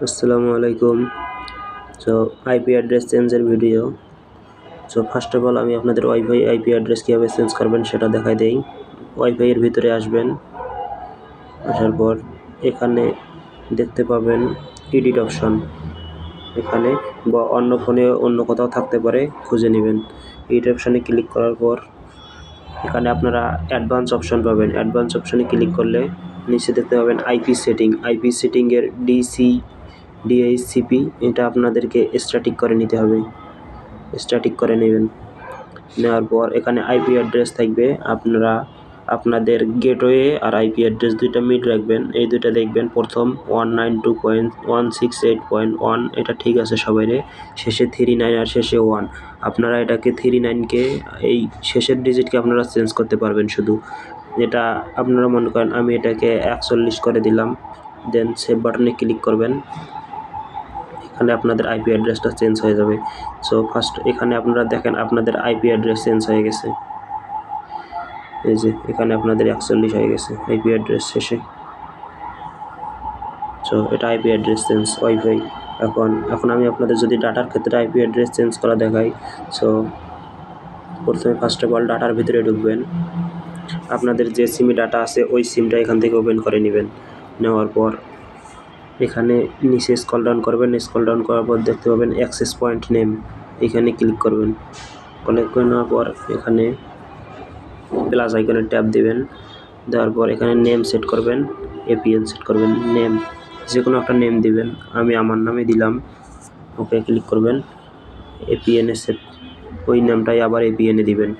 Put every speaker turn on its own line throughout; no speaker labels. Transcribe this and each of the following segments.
আসসালামু আলাইকুম। So IP address চেঞ্জের video. So first of all আমি আপনাদের ওয়াইফাই আইপি অ্যাড্রেস কীভাবে চেঞ্জ করবেন সেটা দেখাই দেই। ওয়াইফাই এর ভিতরে আসবেন, আসার পর এখানে দেখতে পাবেন এডিট অপশন। এখানে বা অন্য ফোনে অন্য কোথাও থাকতে পারে, খুঁজে নেবেন। এডিট অপশানে ক্লিক করার পর এখানে আপনারা অ্যাডভান্স অপশন পাবেন। অ্যাডভান্স অপশানে ক্লিক করলে নিচে দেখতে পাবেন আইপি সেটিং। আইপি সেটিংয়ের ডিএইচসিপি এটা আপনাদেরকে স্ট্যাটিক করে নিতে হবে। স্ট্যাটিক করে নেবেন। নেওয়ার পর এখানে আইপি অ্যাড্রেস থাকবে। আপনারা আপনাদের গেটওয়ে আর আইপি অ্যাড্রেস দুইটা মিল রাখবেন। এই দুইটা দেখবেন প্রথম 192.168.1 এটা ঠিক আছে সবাইরে, শেষে 39 আর শেষে 1। আপনারা এটাকে 39কে এই শেষের ডিজিটকে আপনারা চেঞ্জ করতে পারবেন শুধু। এটা আপনারা মনে করেন আমি এটাকে 41 করে দিলাম, দেন সেভ বাটনে ক্লিক করবেন। এখানে আপনাদের আইপি অ্যাড্রেসটা চেঞ্জ হয়ে যাবে। সো ফার্স্ট এখানে আপনারা দেখেন আপনাদের আইপি অ্যাড্রেস চেঞ্জ হয়ে গেছে। এই যে এখানে আপনাদের 41 হয়ে গেছে আইপি অ্যাড্রেস শেষে। সো এটা আইপি অ্যাড্রেস চেঞ্জ ওয়াইফাই। এখন আমি আপনাদের যদি ডাটার ক্ষেত্রে আইপি অ্যাড্রেস চেঞ্জ করা দেখাই। সো প্রথমে ফার্স্ট অফ অল ডাটার ভিতরে ঢুকবেন। আপনাদের যে সিমে ডাটা আছে ওই সিমটা এখান থেকে ওপেন করে নেবেন। নেওয়ার পর এখানে নিচে স্ক্রল ডাউন করবেন। স্ক্রল ডাউন করার পর দেখতে পাবেন অ্যাক্সেস পয়েন্ট নেম, এখানে ক্লিক করবেন। ক্লিক করে নেওয়ার পর এখানে প্লাস আইকনে ট্যাপ দিবেন। দেওয়ার পর এখানে নেম সেট করবেন, এপিএন সেট করবেন। নেম যে কোনো একটা নেম দিবেন, আমি আমার নামে দিলাম। ওকে ক্লিক করবেন। এপিএনে সেট, ওই নামটাই আবার এপিএনে দিবেন।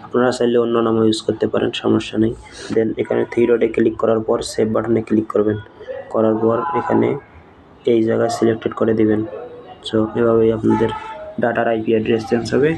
আপনারা চাইলে অন্য নামও ইউজ করতে পারেন, সমস্যা নেই। দেন এখানে থ্রি ডটে ক্লিক করার পর সেভ বাটনে ক্লিক করবেন। করার পর এখানে এই জায়গায় সিলেক্টেড করে দিবেন। সো এভাবেই আপনাদের ডাটার আইপি অ্যাড্রেস চেঞ্জ হবে।